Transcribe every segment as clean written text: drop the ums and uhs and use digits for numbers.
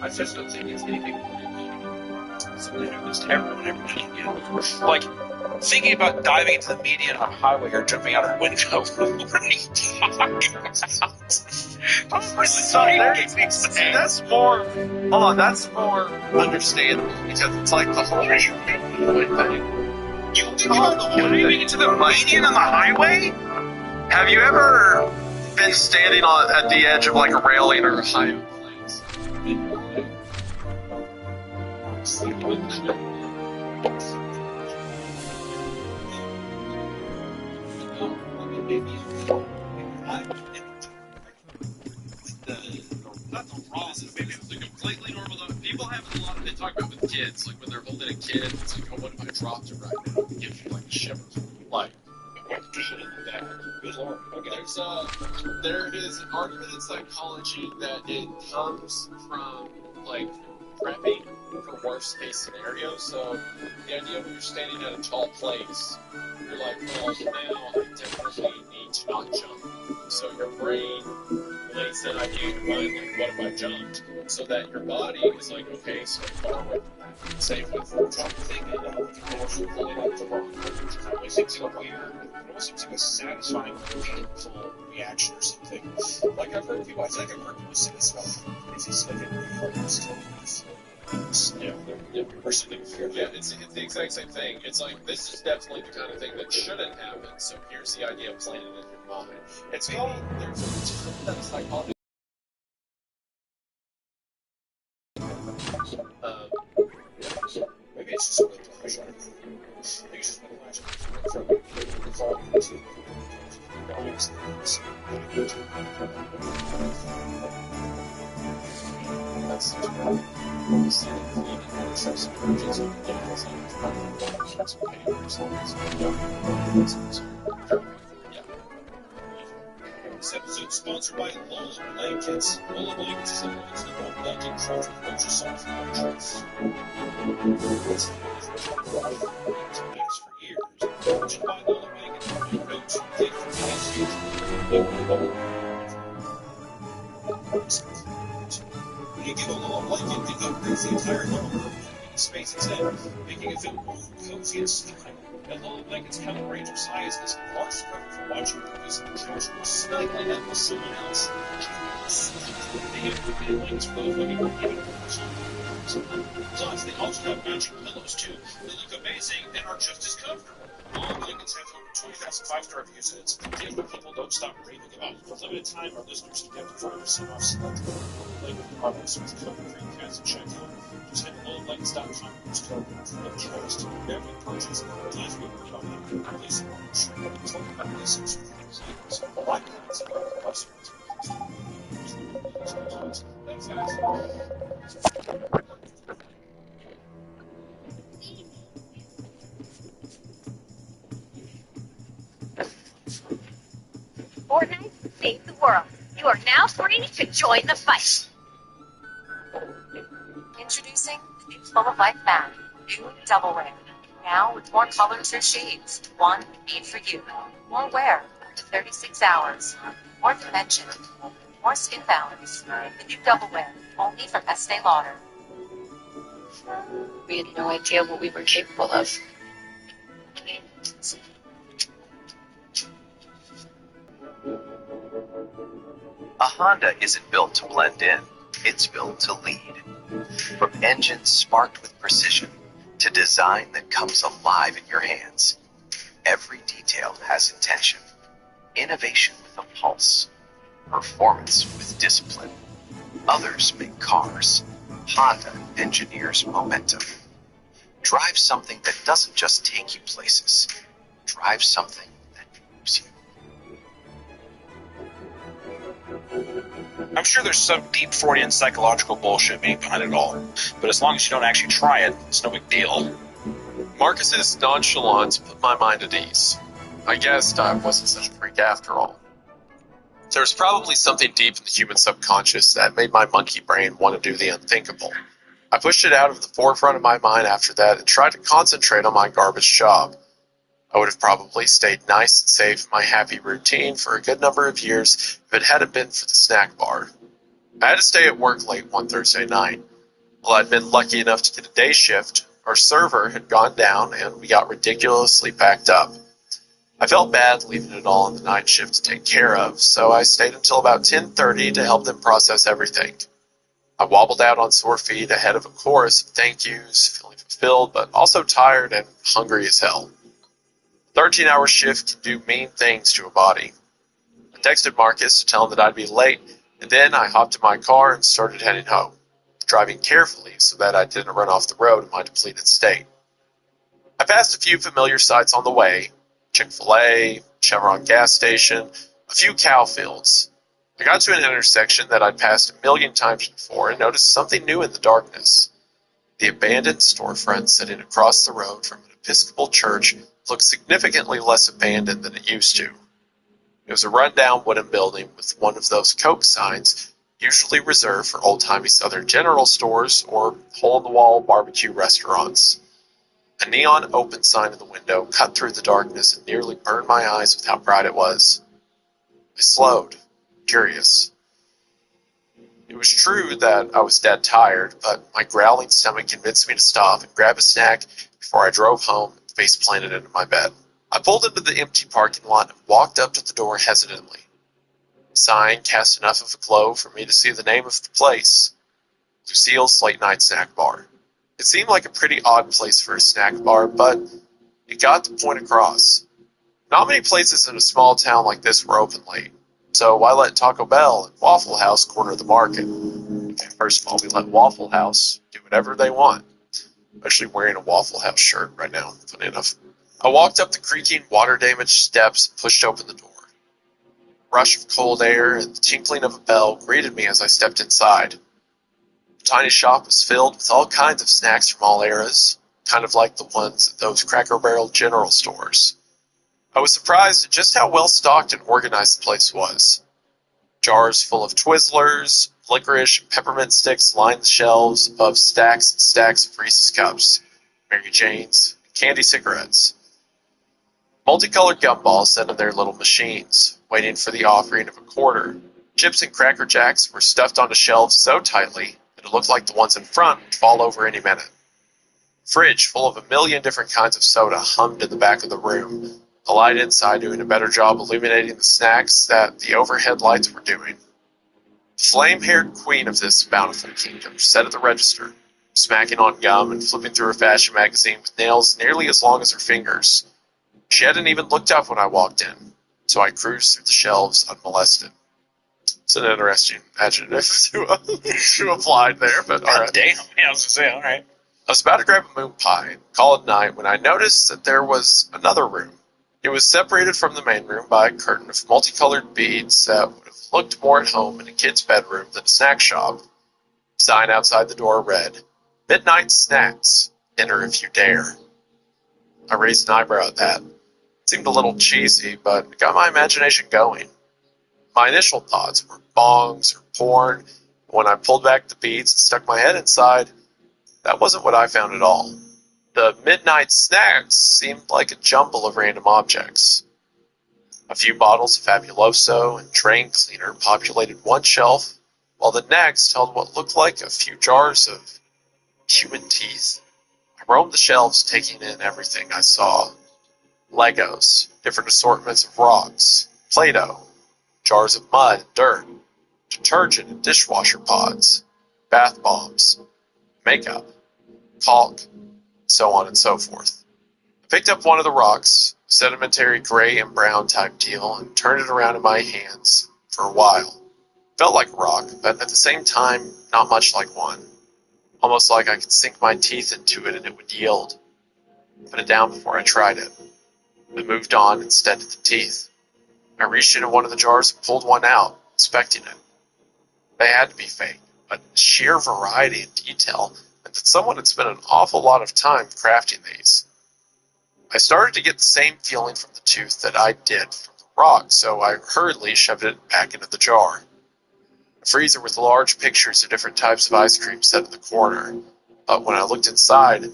I just don't think it's anything something that happens to everyone every now and again. Like, thinking about diving into the median on a highway or jumping out a window. What are you talking about? That's more. Hold on, that's more understandable because it's like the whole thing. You think about diving into the median on the highway? Have you ever been standing at the edge of like a railing or a highway place? Not the wrong, maybe it was a completely normal. People have a lot of they talk about with kids, like when they're holding a kid, it's like, oh, what if I dropped it right now? It gives you like a shiver. Like, good lord. Okay, there is an argument in psychology that it comes from like prepping for worst case scenarios. So the idea when you're standing at a tall place, you're like, well, now I definitely need to not jump. So your brain relates that idea in your mind, like, what if I jumped? So that your body is like, okay, so far away from that. Same with the jump thing, and also pulling up the wrong. It always seems like weird. It almost seems like a satisfying, painful reaction or something. Like I've heard people, I think I've heard people say this about it's just like it's the exact same thing. It's like, this is definitely the kind of thing that shouldn't happen, so here's the idea of planning it in your mind. It's called, there's a psychology. Maybe it's just a little pressure. Maybe it's just a little This episode is sponsored by Lola Blankets. Lola Blankets is the one blanket culture culture soft mattress. It's for years. Just buy Lola Blankets and you go to take When you get a Lola Blanket, it upgrades the entire Lola room space instead, making it feel warm, cozy, and snug. And Lola Blankets come in a range of sizes, large perfect for watching movies and couch or snuggling up with someone else. They have blankets for those looking for any Plus, they also have matching pillows too. They look amazing and are just as comfortable. Lola Blankets have over 20,000 five-star reviews, and it's a gift that people don't stop raving about. For a limited time, our listeners can get 5% off select Blanket products with code-free cast checkout. Just head to LolaBlankets.com and use code CHOICE to grab your purchase. Guys, we work on that. Releasing why Fortnite saved the world. You are now free to join the fight. Introducing the new Full of Life bag, new double wear. Now with more colors or shades, one made for you. More wear, up to 36 hours. More dimension, more skin balance. The new double wear, only from Estee Lauder. We had no idea what we were capable of. A Honda isn't built to blend in, it's built to lead. From engines sparked with precision to design that comes alive in your hands, every detail has intention. Innovation with a pulse, performance with discipline. Others make cars. Honda engineers momentum. Drive something that doesn't just take you places. Drive something that moves you. I'm sure there's some deep Freudian psychological bullshit being behind it all, but as long as you don't actually try it, it's no big deal. Marcus's nonchalance put my mind at ease. I guessed I wasn't such a freak after all. There was probably something deep in the human subconscious that made my monkey brain want to do the unthinkable. I pushed it out of the forefront of my mind after that and tried to concentrate on my garbage job. I would have probably stayed nice and safe in my happy routine for a good number of years if it hadn't been for the snack bar. I had to stay at work late one Thursday night. While I'd been lucky enough to get a day shift, our server had gone down and we got ridiculously packed up. I felt bad leaving it all on the night shift to take care of, so I stayed until about 10:30 to help them process everything. I wobbled out on sore feet ahead of a chorus of thank yous, feeling fulfilled but also tired and hungry as hell. A 13-hour shift can do mean things to a body. I texted Marcus to tell him that I'd be late, and then I hopped in my car and started heading home, driving carefully so that I didn't run off the road in my depleted state. I passed a few familiar sights on the way: Chick-fil-A, Chevron gas station, a few cow fields. I got to an intersection that I'd passed a million times before and noticed something new in the darkness. The abandoned storefront sitting across the road from an Episcopal church looked significantly less abandoned than it used to. It was a rundown wooden building with one of those Coke signs usually reserved for old-timey Southern general stores or hole-in-the-wall barbecue restaurants. A neon open sign in the window cut through the darkness and nearly burned my eyes with how bright it was. I slowed, curious. It was true that I was dead tired, but my growling stomach convinced me to stop and grab a snack before I drove home and face planted into my bed. I pulled into the empty parking lot and walked up to the door hesitantly. The sign cast enough of a glow for me to see the name of the place: Lucille's Late Night Snack Bar. It seemed like a pretty odd place for a snack bar, but it got the point across. Not many places in a small town like this were open late, so why let Taco Bell and Waffle House corner the market? Okay, first of all, we let Waffle House do whatever they want. I'm actually wearing a Waffle House shirt right now, funny enough. I walked up the creaking, water-damaged steps and pushed open the door. A rush of cold air and the tinkling of a bell greeted me as I stepped inside. The tiny shop was filled with all kinds of snacks from all eras, kind of like the ones at those Cracker Barrel general stores. I was surprised at just how well stocked and organized the place was. Jars full of Twizzlers, licorice, and peppermint sticks lined the shelves above stacks and stacks of Reese's Cups, Mary Janes, and candy cigarettes. Multicolored gumballs sat in their little machines, waiting for the offering of a quarter. Chips and Cracker Jacks were stuffed onto shelves so tightly that it looked like the ones in front would fall over any minute. A fridge full of a million different kinds of soda hummed in the back of the room, the light inside doing a better job illuminating the snacks that the overhead lights were doing. The flame-haired queen of this bountiful kingdom sat at the register, smacking on gum and flipping through a fashion magazine with nails nearly as long as her fingers. She hadn't even looked up when I walked in, so I cruised through the shelves unmolested. It's an interesting adjective to apply there, but all right. Damn, yeah, I was gonna say, all right. I was about to grab a moon pie and call it night when I noticed that there was another room. It was separated from the main room by a curtain of multicolored beads that would have looked more at home in a kid's bedroom than a snack shop. The sign outside the door read, "Midnight Snacks. Enter if you dare." I raised an eyebrow at that. It seemed a little cheesy, but it got my imagination going. My initial thoughts were bongs or porn. When I pulled back the beads and stuck my head inside, that wasn't what I found at all. The midnight snacks seemed like a jumble of random objects. A few bottles of Fabuloso and drain cleaner populated one shelf, while the next held what looked like a few jars of human teeth. I roamed the shelves, taking in everything I saw. Legos, different assortments of rocks, Play-Doh, jars of mud and dirt, detergent and dishwasher pods, bath bombs, makeup, caulk, so on and so forth. I picked up one of the rocks, sedimentary gray and brown type deal, and turned it around in my hands for a while. It felt like a rock, but at the same time, not much like one. Almost like I could sink my teeth into it and it would yield. I put it down before I tried it. I moved on instead of the teeth. I reached into one of the jars and pulled one out, inspecting it. They had to be fake, but the sheer variety and detail meant that someone had spent an awful lot of time crafting these. I started to get the same feeling from the tooth that I did from the rock, so I hurriedly shoved it back into the jar. A freezer with large pictures of different types of ice cream set in the corner, but when I looked inside,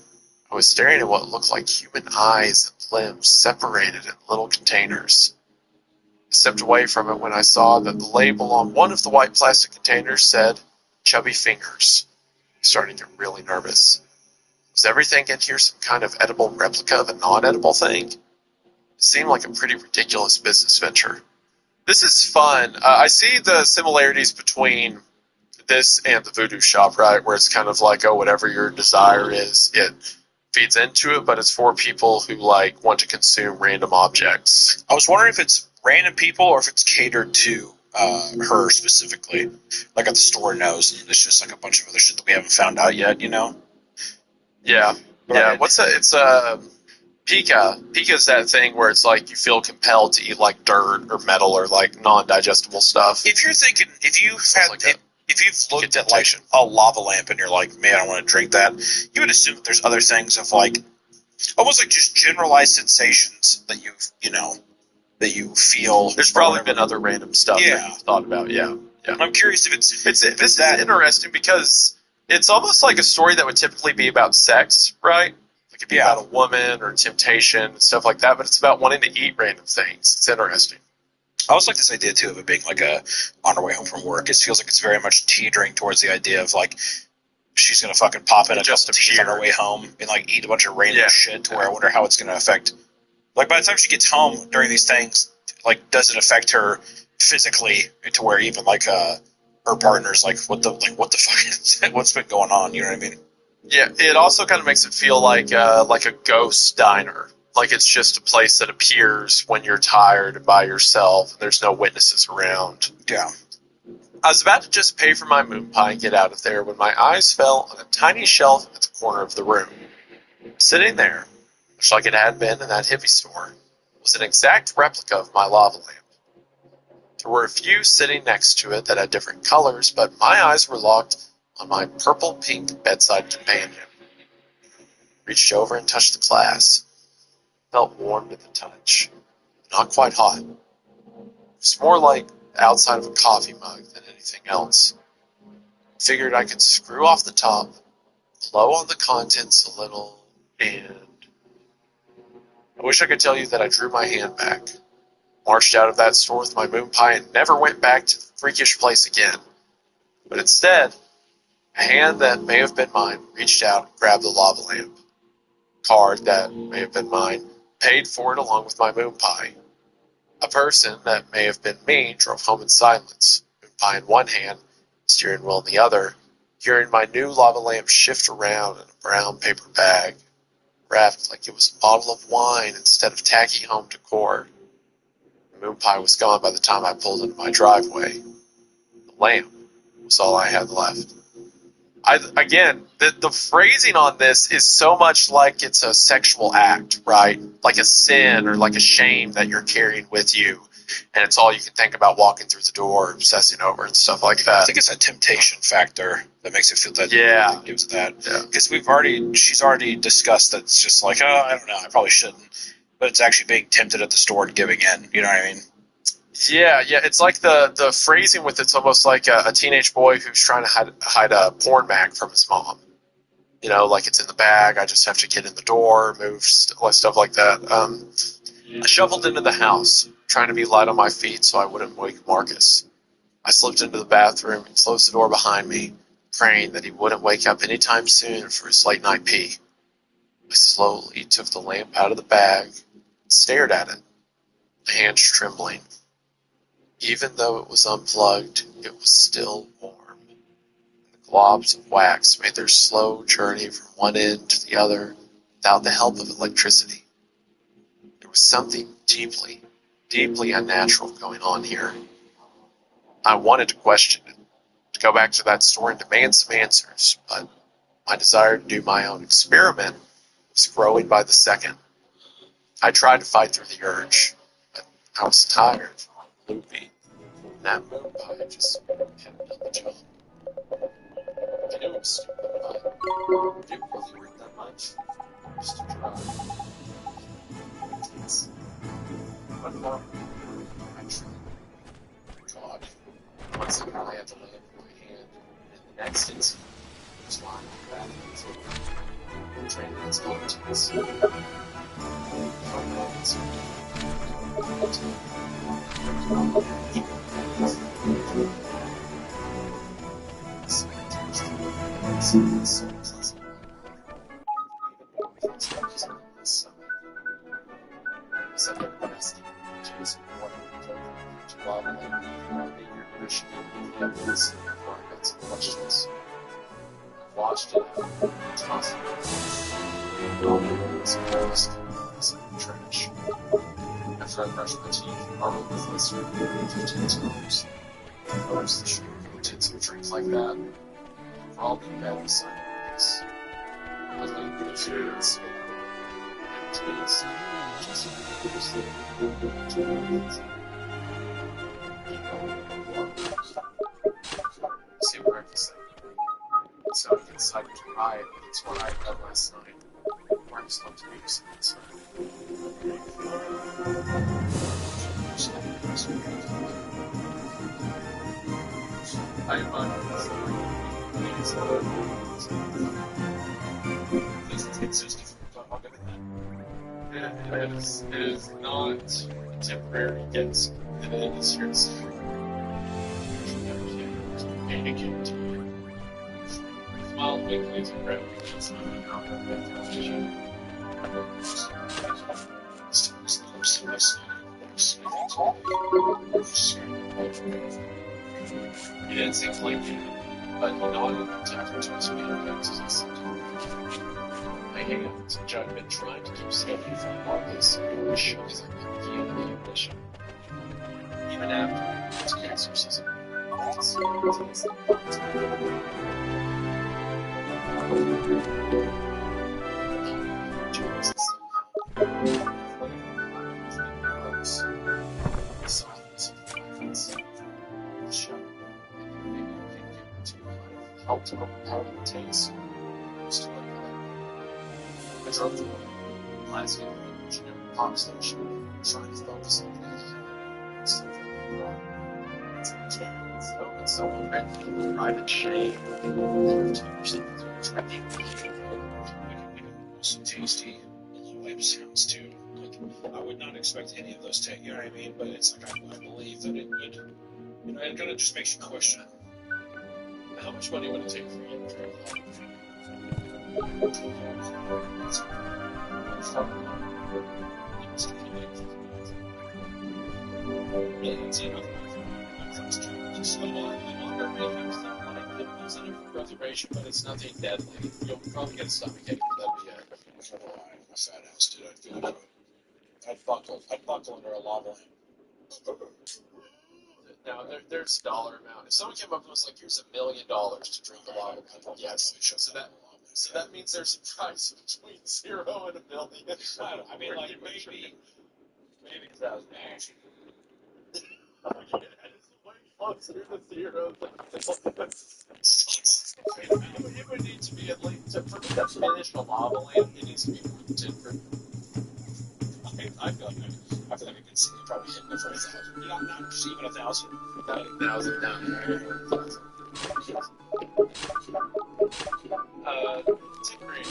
I was staring at what looked like human eyes and limbs separated in little containers. I stepped away from it when I saw that the label on one of the white plastic containers said, "Chubby Fingers." I started to get really nervous. Was everything in here some kind of edible replica of a non-edible thing? It seemed like a pretty ridiculous business venture. This is fun. I see the similarities between this and the voodoo shop, right? Where it's kind of like, oh, whatever your desire is, it feeds into it, but it's for people who like want to consume random objects. I was wondering if it's random people or if it's catered to her specifically. Like at the store knows, and it's just like a bunch of other shit that we haven't found out yet, you know? Yeah. But Yeah. What's that? It's Pika. Pika's that thing where it's like you feel compelled to eat like dirt or metal or like non-digestible stuff. If you're thinking, if you've looked at like temptation. a lava lamp and you're like, man, I want to drink that, you would assume that there's other things of like, almost like just generalized sensations that that you feel. There's probably been other random stuff that you've thought about. Yeah. Yeah. I'm curious if This is interesting because it's almost like a story that would typically be about sex, right? It could be about a woman or temptation and stuff like that, but it's about wanting to eat random things. It's interesting. I always like this idea too of it being like on her way home from work. It feels like it's very much teetering towards the idea of like she's gonna fucking pop in a couple teeth on her way home and like eat a bunch of random shit to where I wonder how it's gonna affect. Like by the time she gets home during these things, like does it affect her physically to where even like her partner's like what the fuck is it? What's been going on? You know what I mean? Yeah, it also kind of makes it feel like a ghost diner. Like it's just a place that appears when you're tired and by yourself and there's no witnesses around. Yeah. I was about to just pay for my moon pie and get out of there when my eyes fell on a tiny shelf at the corner of the room. Sitting there, much like it had been in that hippie store, was an exact replica of my lava lamp. There were a few sitting next to it that had different colors, but my eyes were locked on my purple-pink bedside companion. Reached over and touched the glass. Felt warm to the touch. Not quite hot. It was more like the outside of a coffee mug than anything else. Figured I could screw off the top, blow on the contents a little, and I wish I could tell you that I drew my hand back, marched out of that store with my moon pie, and never went back to the freakish place again. But instead, a hand that may have been mine reached out and grabbed the lava lamp. Card that may have been mine paid for it along with my moon pie. A person that may have been me drove home in silence, moon pie in one hand, steering wheel in the other, hearing my new lava lamp shift around in a brown paper bag, wrapped like it was a bottle of wine instead of tacky home decor. The moon pie was gone by the time I pulled into my driveway. The lamp was all I had left. The phrasing on this is so much like it's a sexual act, right? Like a sin or like a shame that you're carrying with you, and it's all you can think about walking through the door, obsessing over, and stuff like that. I think it's a temptation factor that makes it feel that. Yeah. Gives it that. Yeah. Because she's already discussed that it's just like, oh, I don't know, I probably shouldn't. But it's actually being tempted at the store and giving in. You know what I mean? Yeah. It's like the phrasing with it's almost like a teenage boy who's trying to hide a porn mag from his mom. You know, like it's in the bag. I just have to get in the door, move, stuff like that. I shuffled into the house, trying to be light on my feet so I wouldn't wake Marcus. I slipped into the bathroom and closed the door behind me, praying that he wouldn't wake up anytime soon for his late night pee. I slowly took the lamp out of the bag and stared at it, my hands trembling. Even though it was unplugged, it was still warm. The globs of wax made their slow journey from one end to the other without the help of electricity. There was something deeply, deeply unnatural going on here. I wanted to question it, to go back to that store and demand some answers, but my desire to do my own experiment was growing by the second. I tried to fight through the urge, but I was tired, loopy, and that moon pie just hadn't done the job. I knew it was stupid, but it didn't really work that much. Just to try. What about actually? God. Once again, I had to lay it in my hand, and the next instant, it was lying on the back of the floor. Training is not intense. Watched it trash. After I brushed my teeth, probably with this 15 times. Noticed the sugar content of a drink like that. For all the bad beside this. I think the experience and taste just see breakfast. So I decided to ride. That's what I done last night. Mark's not to be inside. I am on it is not temporary yet. It is here to stay. Smile quickly to grab it's not It seems like but not attacking to his fingertips as I said. My hands, which I've been trying to keep steady for the longest, shows like the beginning of the ambition. Even after it's an exorcism. Helped overpower the taste. I drove to the Glasgow pop station, trying to focus on the it's intense. It's so friendly, private shade. Also tasty. The low wave sounds too. Like I would not expect any of those to, you know what I mean? But it's like I believe that it would. You know, it kind of just makes you question it. How much money would it take for you to drink that? But it's nothing deadly. You'll probably get a stomachache, but that'd be it. If I were lying in my fat ass, dude, I'd feel like I'd buckle under a lava lamp. Now, there's a dollar amount. If someone came up and was like, here's $1 million to drink a lava lamp, yes. So that means there's a price between 0 and $1 million. I mean, like, maybe 1,000 dollars. It's way closer to 0 than it would need to be at least, for me to finish a lava lamp, it needs to be more than 10 for I feel like I can see it probably hitting it for 1,000. Not just even 1,000. 1,000 down there. 10 grand.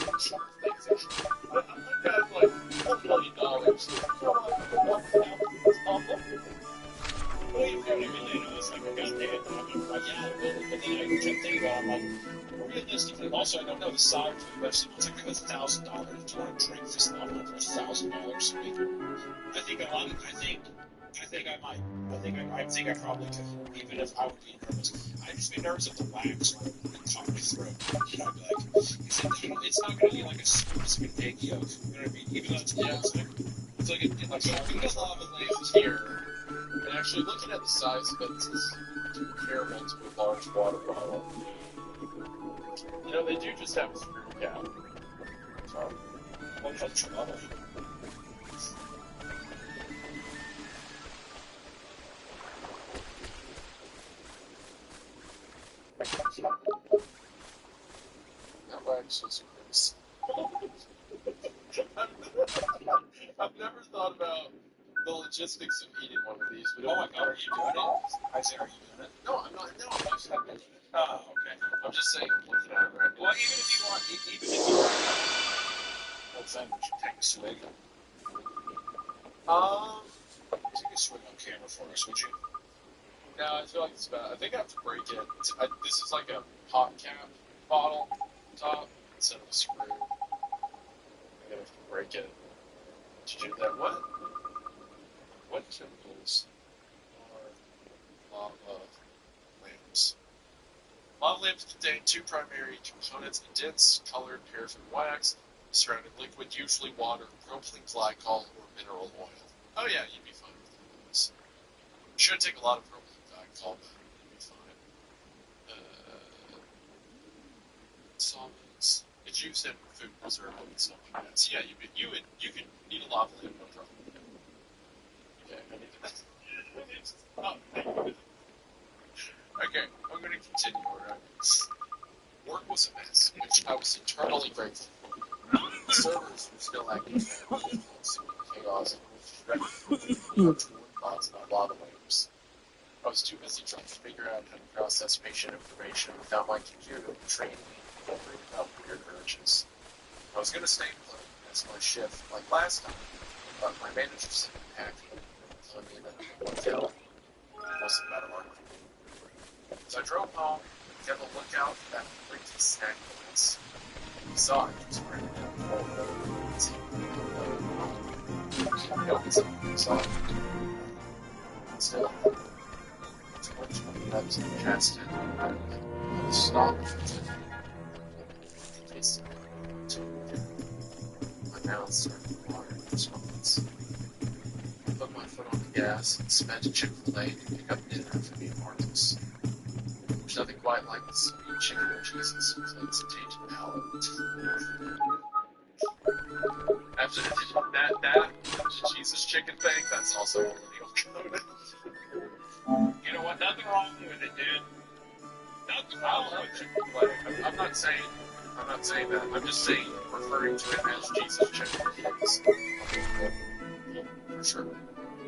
I got like $1 million. Well, you know what I mean? It's like, goddamn, I mean, like, yeah, but then I kept thinking about it, I'm like, realistically, also, I don't know the size of the website. It's like, $1,000. Do you want to drink this lava for $1,000? I think I might. I think I probably could, even if I would be nervous. I'd just be nervous if the wax would caught my throat. You know, I'd be like, it's not going to be like a specific big yolk. You know what I mean? Even though it's it's like a lava lamp here. And actually, looking at the size of it, it's comparable to a large water bottle. You know, they do just have a screw cap. What about trouble? That wax is gross. I've never thought about the logistics of eating one of these, but Oh my god, are you doing it? I say, are you doing it? No, I'm not. No, I'm not. Oh, okay. I'm just saying, I'm looking at it right now. Well, even if you want, what's that? Would you take a swig? Take a swig on camera for us, would you? No, I feel like it's bad. I think I have to break it. This is like a pop cap bottle top instead of a screw. I'm gonna have to break it to do that. What chemicals are lava lamps? Lava lamps contain two primary components: a dense colored paraffin wax, surrounding liquid, usually water, propylene glycol, or mineral oil. Oh yeah, you'd be fine with those. Should take a lot of propylene glycol, but you'd be fine. Solvents. It's used in food preservative and stuff like that. So yeah, you could need a lava lamp, no problem. Okay, I need to. Okay, I'm going to continue, alright? Work was a mess, which I was eternally grateful for. The servers were still active, chaos, and thoughts about lava lamps. I was too busy trying to figure out how to process patient information without my computer training me and bringing up weird urges. I was going to stay put as my shift like last time, but my manager seemed happy, telling me that I worked out. It wasn't that hard. As I drove home, I kept a lookout for that freaky snack place. I saw it just right down the road. I saw it. Still, it's much more nuts than past it. I stopped for it. Tasted it. My mouth started to water in response. I put my foot on the gas and sped to Chick-fil-A to pick up dinner for me and Marcus. There's nothing quite like the sweet chicken and Jesus who cleans a tainted palate. After that Jesus chicken thing, that's also millennial coded. You know what? Nothing wrong with it, dude. Nothing wrong with it. Chick-fil-A. I'm not saying that. I'm just saying, referring to it as Jesus chicken is for sure.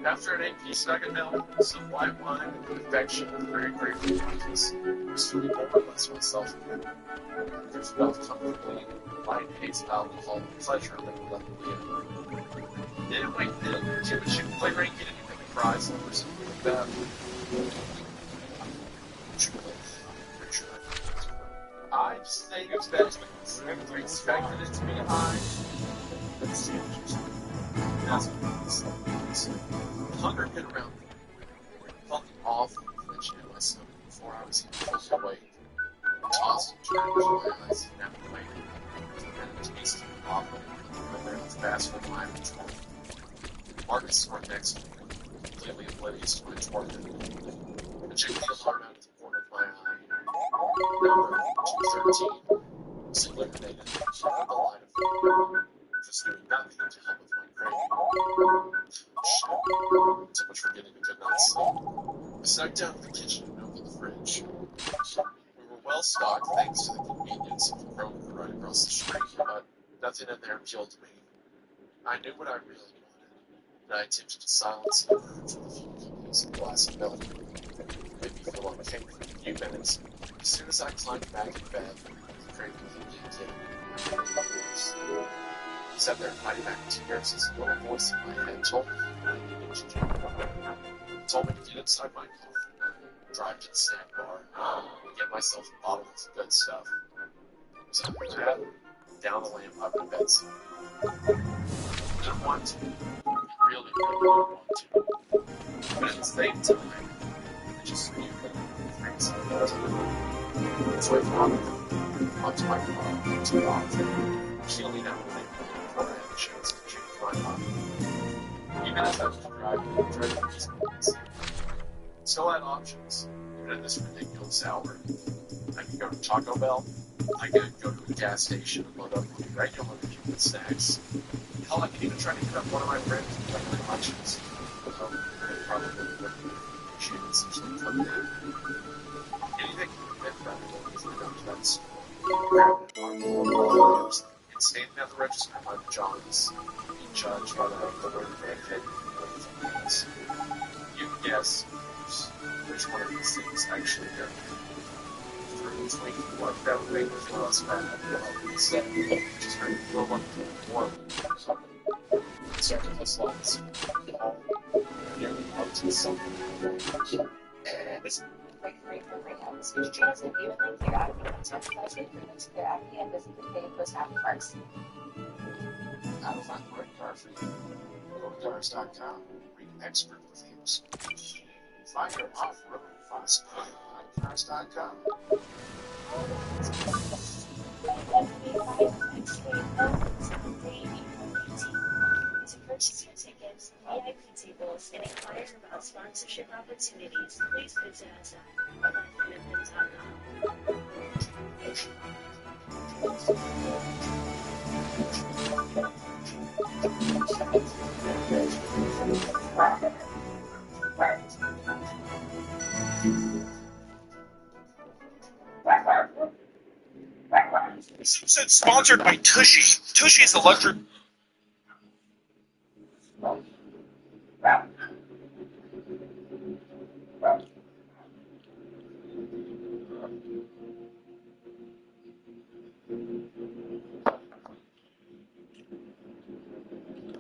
After an 8-piece nugget meal, some white wine, and confection, and very grateful monkeys, I was feeling more or less myself again. I felt comfortably light haze of alcohol and pleasure that would let me in. Did Chick-fil-A rank it anything the fries or something like that? For sure. I just think I expected it to be high. Let's see that's what hunger hit around me. I felt the awful inflation in my stomach before I was even fully awake. I tossed and turned my eyes and never waited. And a taste of the awful my mouth fast for my control. Marcus sat next to me, completely oblivious to my torment. I checked the alarm out of the corner of my eye. Number 213 was eliminated from the line of fire, just doing nothing to help with my craving. Shit. So much for getting a good night's sleep. I snuck down to the kitchen and opened the fridge. We were well stocked thanks to the convenience of the Kroger right across the street, but nothing in there appealed to me. I knew what I really wanted, and I attempted to silence the urge with a few cookies and a glass of milk. It made me feel okay for a few minutes. As soon as I climbed back in bed, the craving hit me again. I sat there fighting back tears as a little voice in my head told me what I needed to do. It told me to get inside my car, drive to the snack bar, and get myself a bottle of the good stuff. So I that, down the lamp up in bed. I didn't want to. I really didn't want to. But at the same time, I just knew that I was crazy. So I followed onto my car to the office, shielding out the lamp before I had a chance to change my mind. Even as I was driving, I tried to these moments. Still had options, even at this ridiculous hour. I could go to Taco Bell. I could go to a gas station and load up on regular Cuban snacks. Hell, I could even try to hit up one of my friends with regular lunches. Although they probably wouldn't appreciate it since they couldn't. Anything meant rather than easily go to that store, grabbing an armful of olives, and standing at the register in my pajamas, being judged by the word man hidden away from hands. You can guess which one of these things actually hurt me. 24 February was last time I said, just very low one more. Certain less lights. Nearly out to something. This Free from rehab. Switch genes and evenly clear acne and 10 improvements to clear acne and visit the day post-acne marks. how to find the right car for you. Go to cars.com, read expert reviews. Find your off-road fast on cars.com. To purchase your tickets, VIP tables, and inquire about sponsorship opportunities, please visit us at lifemanagement.com. This episode's sponsored by Tushy. Tushy's electric.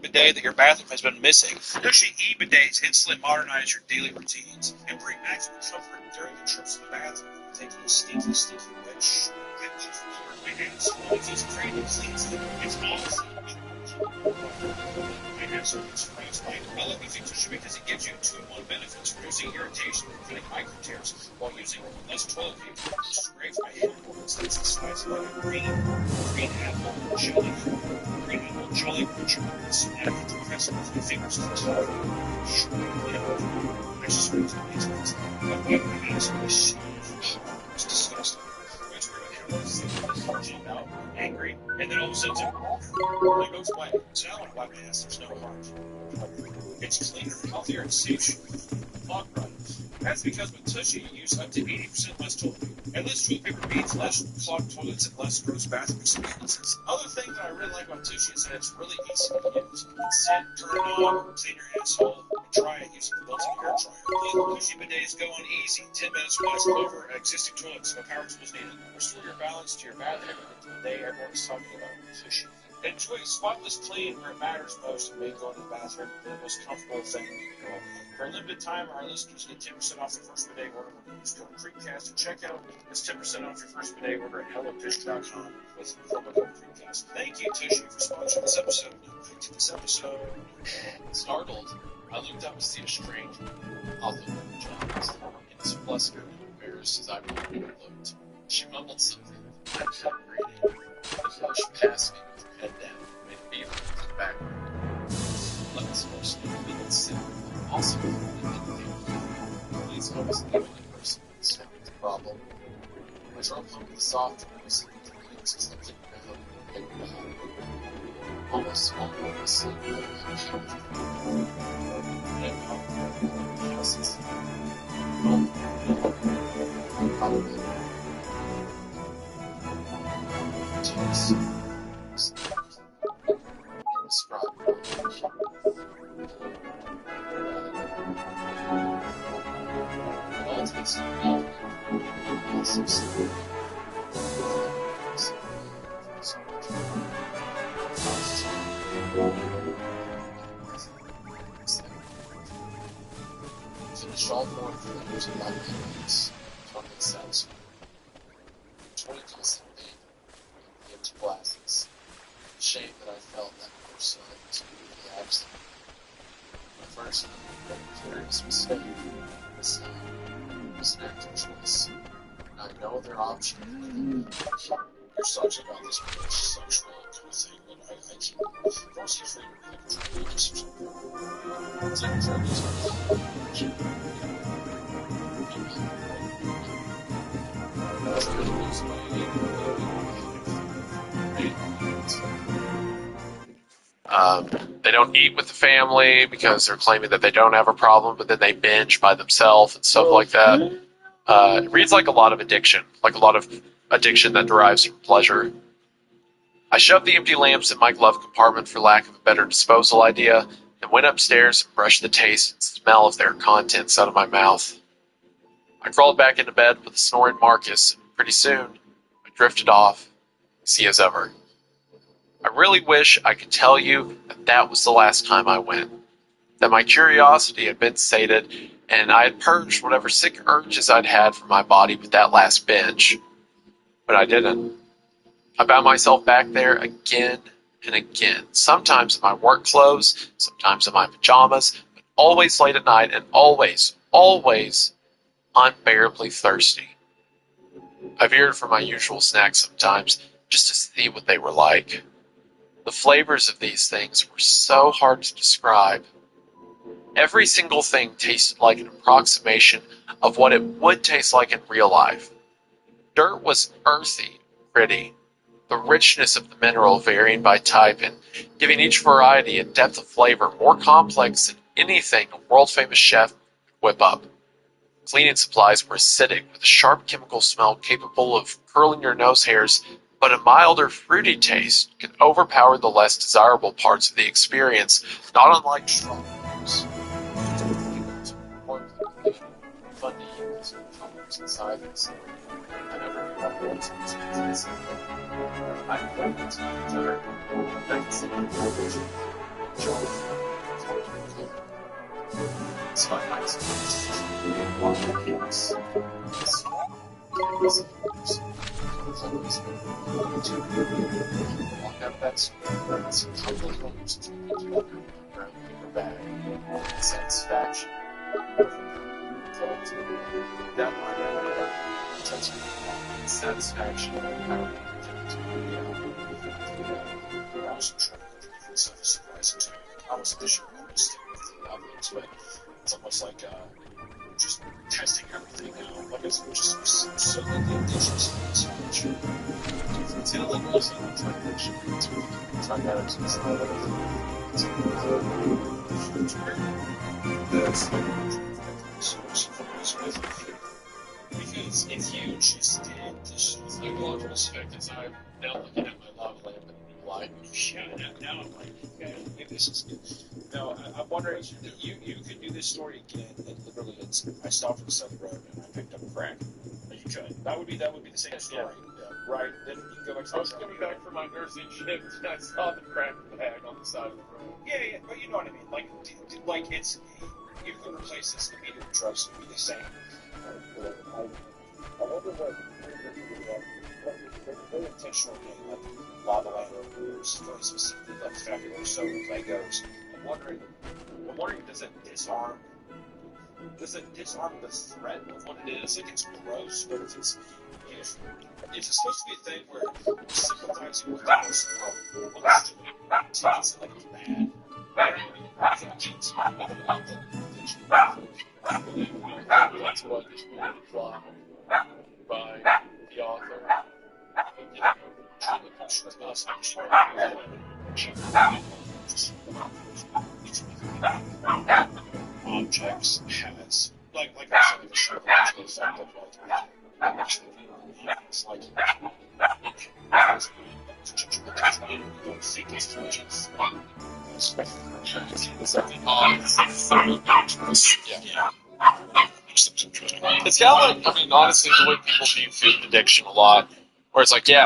Bidet that your bathroom has been missing. Tushy e-bidets instantly modernize your daily routines and bring maximum comfort during the trips to the bathroom. Taking a stinky witch. I love my hands. It's just great and cleans them. It's awesome. My hands are exposed. I love using Tushy because it gives you 2-in-1 benefits, reducing irritation and preventing micro tears while using less toilet paper. It's great for my hand. That's the size of like a green apple jelly. Green apple jelly creature. It's antidepressant with my fingers to the top. I just really amazing. But my hands are so it's disgusting. It's weird. Jump out, angry, and then all of a sudden it goes away. So now when I wipe my ass, there's no harm. It's cleaner, healthier, and safe. Clog run. That's because with Tushy, you use up to 80% less toilet paper. And less toilet paper means less clogged toilets and less gross bathroom experiences. Other thing that I really like about Tushy is that it's really easy to use. You can sit, turn it on, clean your asshole, and dry it using the built-in hair dryer. Tushy bidets go on easy. 10 minutes or less over existing toilets. No power tools needed. Restore your balance to your bathroom. Today, everyone's talking about Tushy. Enjoy a spotless clean where it matters most and make going to the bathroom the most comfortable thing you can do. For a limited time, our listeners get 10% off their first bidet order when you use code Creepcast at checkout. That's 10% off your first bidet order at HelloTush.com with promo code Creepcast. Thank you, Tushy, for sponsoring this episode. Back to this episode. Startled, I looked up to see a stranger pop up in the pajamas, and as flustered and embarrassed as I probably looked, she mumbled something that I couldn't read it. She passed me with her head down and made me look backward. Let this person know that it's sick. Also, please always be the only person that's having the problem. I drove home with a soft voice and complaints as I think I hope you get back. Almost falling asleep, but I can't and I'm houses. Probably. Tears. Finished all 4 flavors of my memories, totally satisfied. 20 minutes in vain, the empty glasses. Shame that I felt that first night was completely absent. My first curious mistake this time was an active choice. And I no other option. You're such about this sexual kind of thing that I can't force you free to be like a drug addict or something. It's like a drug addict. They don't eat with the family because they're claiming that they don't have a problem, but then they binge by themselves and stuff like that. It reads like a lot of addiction, like a lot of addiction that derives from pleasure. I shoved the empty lamps in my glove compartment for lack of a better disposal idea, and went upstairs and brushed the taste and smell of their contents out of my mouth. I crawled back into bed with a snoring Marcus and Pretty soon, I drifted off, easy as ever. I really wish I could tell you that that was the last time I went, that my curiosity had been sated and I had purged whatever sick urges I'd had from my body with that last binge. But I didn't. I found myself back there again and again, sometimes in my work clothes, sometimes in my pajamas, but always late at night and always, always unbearably thirsty. I veered from my usual snacks sometimes just to see what they were like. The flavors of these things were so hard to describe. Every single thing tasted like an approximation of what it would taste like in real life. Dirt was earthy, gritty, the richness of the mineral varying by type and giving each variety a depth of flavor more complex than anything a world-famous chef could whip up. Cleaning supplies were acidic with a sharp chemical smell capable of curling your nose hairs, but a milder, fruity taste could overpower the less desirable parts of the experience, not unlike strawberries. Fun to use colors inside this. I never knew what words these I put it together. I can see the so I satisfaction. That satisfaction. I was trying to give myself a surprise to I was initially honest with the audience, but it's almost like just testing everything out. Like it's just so that the intentions are so much. It's in a little also not trying to action. It's not that it's not everything. It's great. That's because it's huge. It's the psychological aspect is I'm now looking at my lava lamp and I'm like, yeah, now I'm like, okay, maybe this is good. No, I'm wondering, you could do this story again, and literally, I stopped on the side of the road and I picked up a crack. You could. That would be the same story. Yeah. Right. Then you can go back to I was coming back from my nursing shift and I saw the crack bag on the side of the road. Yeah, but you know what I mean. Like it's you can replace this immediately with drugs and be the same. I wonder what very intentional game, like lava lamp, very specifically like fabulous so Legos. I'm wondering, does it disarm the threat of what it is? Like it's gross, but if it's supposed to be a thing where sympathizing with things like it's bad. That's what is being implied by the author. Objects has like I said, it's sort of the effect of it's like don't think it's too much. Yeah. It's kind of like, I mean, honestly, the way people view food addiction a lot, where it's like, yeah,